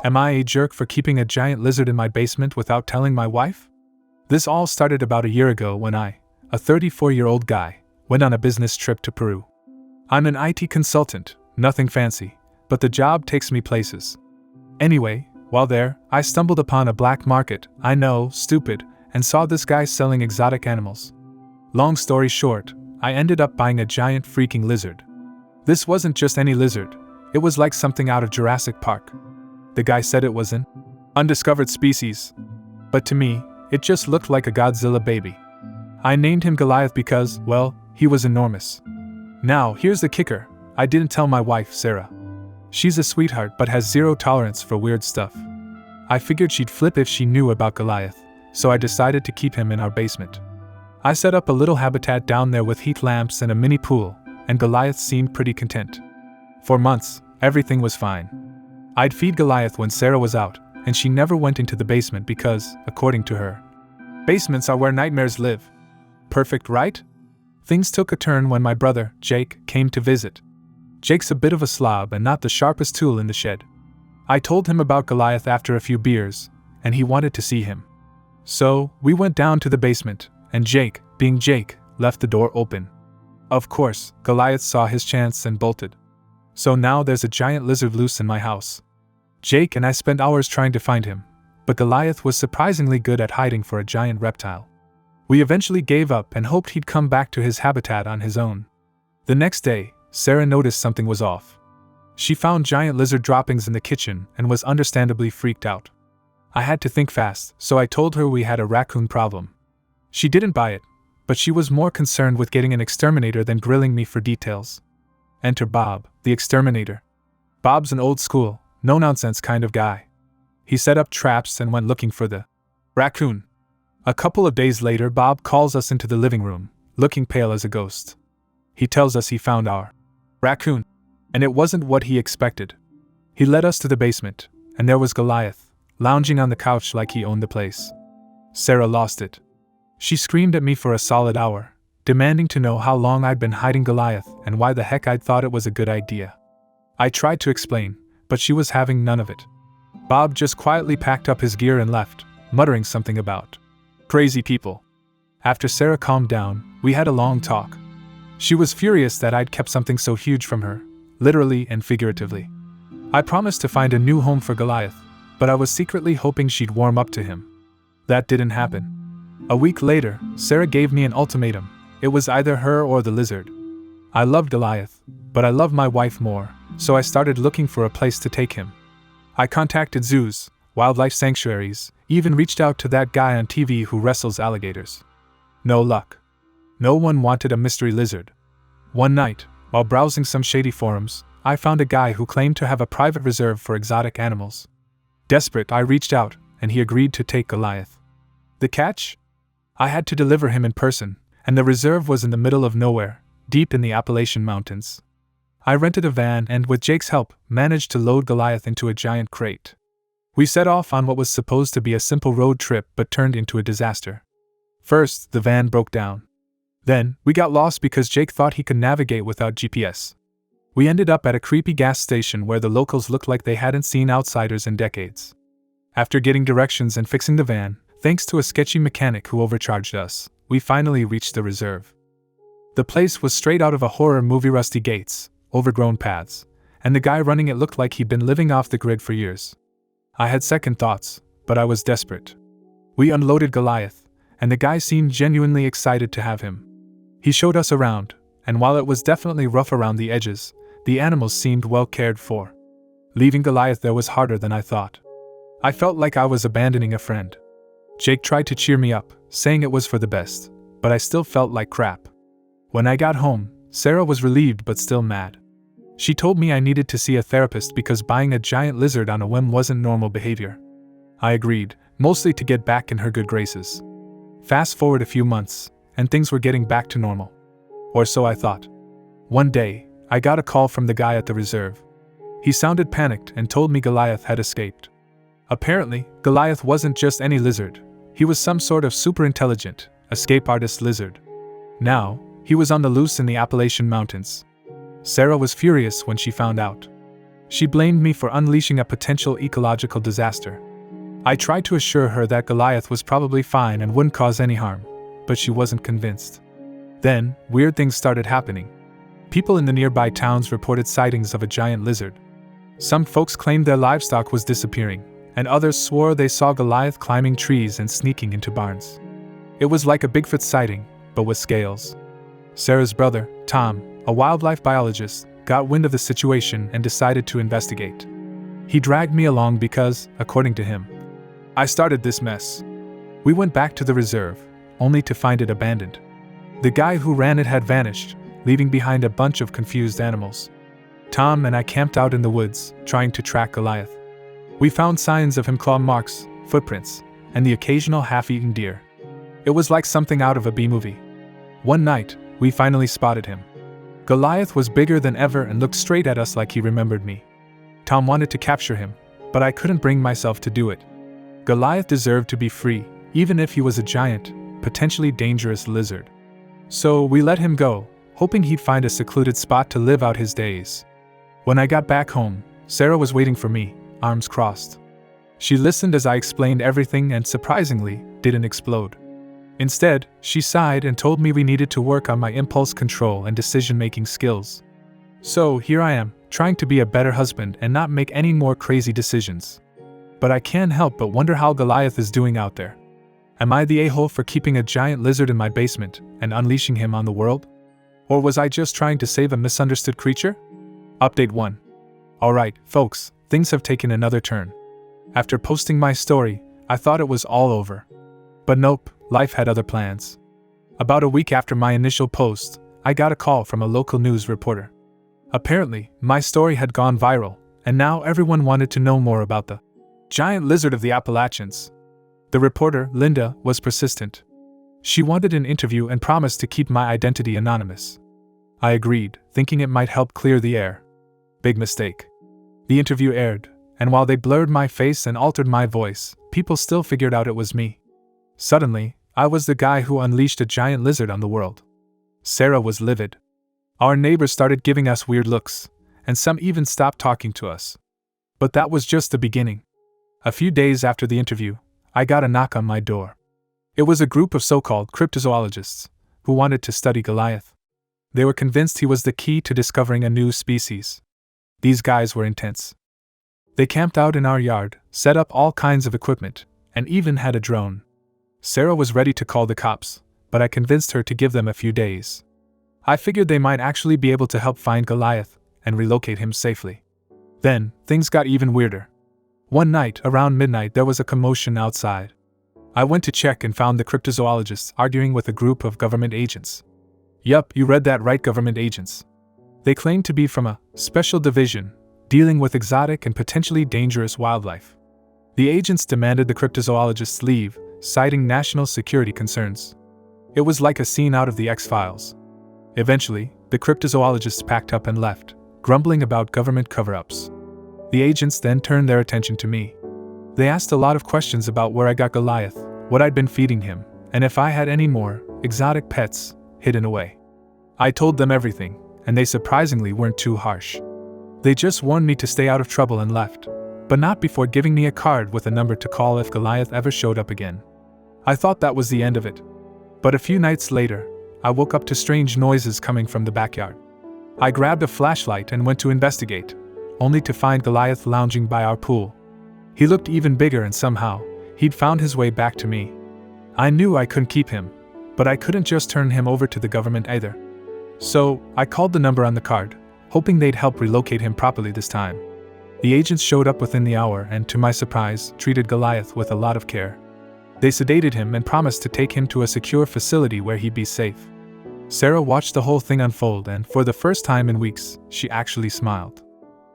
Am I a jerk for keeping a giant lizard in my basement without telling my wife? This all started about a year ago when I, a 34-year-old guy, went on a business trip to Peru. I'm an IT consultant, nothing fancy, but the job takes me places. Anyway, while there, I stumbled upon a black market, I know, stupid, and saw this guy selling exotic animals. Long story short, I ended up buying a giant freaking lizard. This wasn't just any lizard, it was like something out of Jurassic Park. The guy said it was an undiscovered species, but to me, it just looked like a Godzilla baby. I named him Goliath because, well, he was enormous. Now, here's the kicker, I didn't tell my wife, Sarah. She's a sweetheart but has zero tolerance for weird stuff. I figured she'd flip if she knew about Goliath, so I decided to keep him in our basement. I set up a little habitat down there with heat lamps and a mini pool, and Goliath seemed pretty content. For months, everything was fine. I'd feed Goliath when Sarah was out, and she never went into the basement because, according to her, basements are where nightmares live. Perfect, right? Things took a turn when my brother, Jake, came to visit. Jake's a bit of a slob and not the sharpest tool in the shed. I told him about Goliath after a few beers, and he wanted to see him. So, we went down to the basement, and Jake, being Jake, left the door open. Of course, Goliath saw his chance and bolted. So now there's a giant lizard loose in my house. Jake and I spent hours trying to find him, but Goliath was surprisingly good at hiding for a giant reptile. We eventually gave up and hoped he'd come back to his habitat on his own. The next day, Sarah noticed something was off. She found giant lizard droppings in the kitchen and was understandably freaked out. I had to think fast, so I told her we had a raccoon problem. She didn't buy it, but she was more concerned with getting an exterminator than grilling me for details. Enter Bob, the exterminator. Bob's an old school, no-nonsense kind of guy. He set up traps and went looking for the raccoon. A couple of days later, Bob calls us into the living room, looking pale as a ghost. He tells us he found our raccoon, and it wasn't what he expected. He led us to the basement, and there was Goliath, lounging on the couch like he owned the place. Sarah lost it. She screamed at me for a solid hour, demanding to know how long I'd been hiding Goliath and why the heck I'd thought it was a good idea. I tried to explain, but she was having none of it. Bob just quietly packed up his gear and left, muttering something about crazy people. After Sarah calmed down, we had a long talk. She was furious that I'd kept something so huge from her, literally and figuratively. I promised to find a new home for Goliath, but I was secretly hoping she'd warm up to him. That didn't happen. A week later, Sarah gave me an ultimatum. It was either her or the lizard. I loved Goliath, but I loved my wife more, so I started looking for a place to take him. I contacted zoos, wildlife sanctuaries, even reached out to that guy on TV who wrestles alligators. No luck. No one wanted a mystery lizard. One night, while browsing some shady forums, I found a guy who claimed to have a private reserve for exotic animals. Desperate, I reached out, and he agreed to take Goliath. The catch? I had to deliver him in person, and the reserve was in the middle of nowhere, deep in the Appalachian Mountains. I rented a van and, with Jake's help, managed to load Goliath into a giant crate. We set off on what was supposed to be a simple road trip but turned into a disaster. First, the van broke down. Then, we got lost because Jake thought he could navigate without GPS. We ended up at a creepy gas station where the locals looked like they hadn't seen outsiders in decades. After getting directions and fixing the van, thanks to a sketchy mechanic who overcharged us, we finally reached the reserve. The place was straight out of a horror movie, rusty gates, overgrown paths, and the guy running it looked like he'd been living off the grid for years. I had second thoughts, but I was desperate. We unloaded Goliath, and the guy seemed genuinely excited to have him. He showed us around, and while it was definitely rough around the edges, the animals seemed well cared for. Leaving Goliath there was harder than I thought. I felt like I was abandoning a friend. Jake tried to cheer me up, saying it was for the best, but I still felt like crap. When I got home, Sarah was relieved but still mad. She told me I needed to see a therapist because buying a giant lizard on a whim wasn't normal behavior. I agreed, mostly to get back in her good graces. Fast forward a few months, and things were getting back to normal. Or so I thought. One day, I got a call from the guy at the reserve. He sounded panicked and told me Goliath had escaped. Apparently, Goliath wasn't just any lizard. He was some sort of super intelligent, escape artist lizard. Now, he was on the loose in the Appalachian Mountains. Sarah was furious when she found out. She blamed me for unleashing a potential ecological disaster. I tried to assure her that Goliath was probably fine and wouldn't cause any harm, but she wasn't convinced. Then, weird things started happening. People in the nearby towns reported sightings of a giant lizard. Some folks claimed their livestock was disappearing, and others swore they saw Goliath climbing trees and sneaking into barns. It was like a Bigfoot sighting, but with scales. Sarah's brother, Tom, a wildlife biologist, got wind of the situation and decided to investigate. He dragged me along because, according to him, I started this mess. We went back to the reserve, only to find it abandoned. The guy who ran it had vanished, leaving behind a bunch of confused animals. Tom and I camped out in the woods, trying to track Goliath. We found signs of him: claw marks, footprints, and the occasional half-eaten deer. It was like something out of a B-movie. One night, we finally spotted him. Goliath was bigger than ever and looked straight at us like he remembered me. Tom wanted to capture him, but I couldn't bring myself to do it. Goliath deserved to be free, even if he was a giant, potentially dangerous lizard. So we let him go, hoping he'd find a secluded spot to live out his days. When I got back home, Sarah was waiting for me, arms crossed. She listened as I explained everything and, surprisingly, didn't explode. Instead, she sighed and told me we needed to work on my impulse control and decision-making skills. So here I am, trying to be a better husband and not make any more crazy decisions. But I can't help but wonder how Goliath is doing out there. Am I the a-hole for keeping a giant lizard in my basement and unleashing him on the world? Or was I just trying to save a misunderstood creature? Update 1. Alright, folks, things have taken another turn. After posting my story, I thought it was all over. But nope, life had other plans. About a week after my initial post, I got a call from a local news reporter. Apparently, my story had gone viral, and now everyone wanted to know more about the giant lizard of the Appalachians. The reporter, Linda, was persistent. She wanted an interview and promised to keep my identity anonymous. I agreed, thinking it might help clear the air. Big mistake. The interview aired, and while they blurred my face and altered my voice, people still figured out it was me. Suddenly, I was the guy who unleashed a giant lizard on the world. Sarah was livid. Our neighbors started giving us weird looks, and some even stopped talking to us. But that was just the beginning. A few days after the interview, I got a knock on my door. It was a group of so-called cryptozoologists who wanted to study Goliath. They were convinced he was the key to discovering a new species. These guys were intense. They camped out in our yard, set up all kinds of equipment, and even had a drone. Sarah was ready to call the cops, but I convinced her to give them a few days. I figured they might actually be able to help find Goliath and relocate him safely. Then, things got even weirder. One night, around midnight, there was a commotion outside. I went to check and found the cryptozoologists arguing with a group of government agents. Yup, you read that right, government agents. They claimed to be from a special division dealing with exotic and potentially dangerous wildlife. The agents demanded the cryptozoologists leave, citing national security concerns. It was like a scene out of the X-Files. Eventually, the cryptozoologists packed up and left, grumbling about government cover-ups. The agents then turned their attention to me. They asked a lot of questions about where I got Goliath, what I'd been feeding him, and if I had any more exotic pets hidden away. I told them everything, and they surprisingly weren't too harsh. They just warned me to stay out of trouble and left, but not before giving me a card with a number to call if Goliath ever showed up again. I thought that was the end of it. But a few nights later, I woke up to strange noises coming from the backyard. I grabbed a flashlight and went to investigate, only to find Goliath lounging by our pool. He looked even bigger, and somehow, he'd found his way back to me. I knew I couldn't keep him, but I couldn't just turn him over to the government either. So, I called the number on the card, hoping they'd help relocate him properly this time. The agents showed up within the hour and, to my surprise, treated Goliath with a lot of care. They sedated him and promised to take him to a secure facility where he'd be safe. Sarah watched the whole thing unfold, and for the first time in weeks, she actually smiled.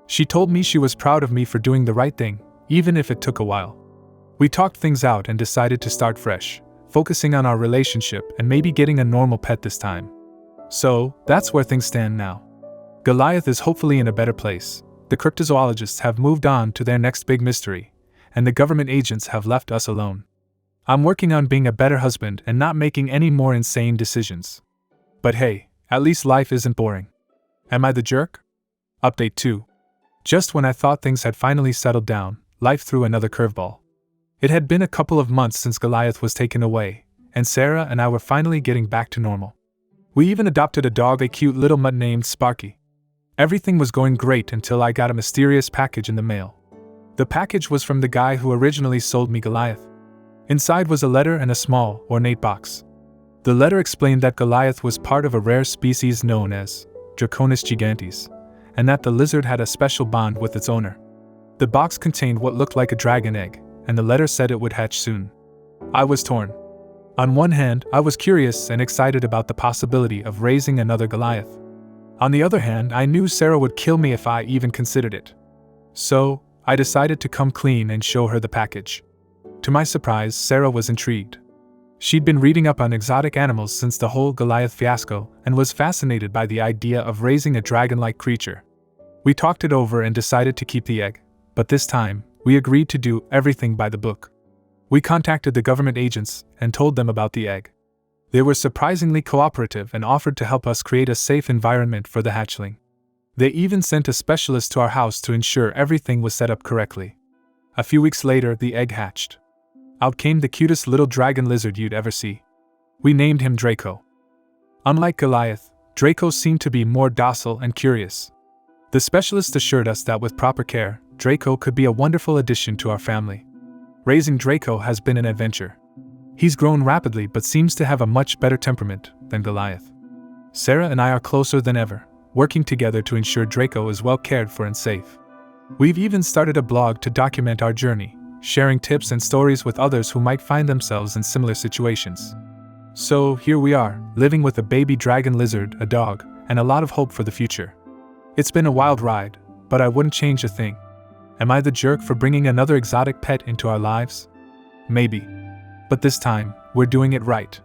She told me she was proud of me for doing the right thing, even if it took a while. We talked things out and decided to start fresh, focusing on our relationship and maybe getting a normal pet this time. So, that's where things stand now. Goliath is hopefully in a better place. The cryptozoologists have moved on to their next big mystery, and the government agents have left us alone. I'm working on being a better husband and not making any more insane decisions. But hey, at least life isn't boring. Am I the jerk? Update 2. Just when I thought things had finally settled down, life threw another curveball. It had been a couple of months since Goliath was taken away, and Sarah and I were finally getting back to normal. We even adopted a dog, a cute little mutt named Sparky. Everything was going great until I got a mysterious package in the mail. The package was from the guy who originally sold me Goliath. Inside was a letter and a small, ornate box. The letter explained that Goliath was part of a rare species known as Draconis gigantes, and that the lizard had a special bond with its owner. The box contained what looked like a dragon egg, and the letter said it would hatch soon. I was torn. On one hand, I was curious and excited about the possibility of raising another Goliath. On the other hand, I knew Sarah would kill me if I even considered it. So, I decided to come clean and show her the package. To my surprise, Sarah was intrigued. She'd been reading up on exotic animals since the whole Goliath fiasco and was fascinated by the idea of raising a dragon-like creature. We talked it over and decided to keep the egg, but this time, we agreed to do everything by the book. We contacted the government agents and told them about the egg. They were surprisingly cooperative and offered to help us create a safe environment for the hatchling. They even sent a specialist to our house to ensure everything was set up correctly. A few weeks later, the egg hatched. Out came the cutest little dragon lizard you'd ever see. We named him Draco. Unlike Goliath, Draco seemed to be more docile and curious. The specialist assured us that with proper care, Draco could be a wonderful addition to our family. Raising Draco has been an adventure. He's grown rapidly but seems to have a much better temperament than Goliath. Sarah and I are closer than ever, working together to ensure Draco is well cared for and safe. We've even started a blog to document our journey, sharing tips and stories with others who might find themselves in similar situations. So, here we are, living with a baby dragon lizard, a dog, and a lot of hope for the future. It's been a wild ride, but I wouldn't change a thing. Am I the jerk for bringing another exotic pet into our lives? Maybe. But this time, we're doing it right.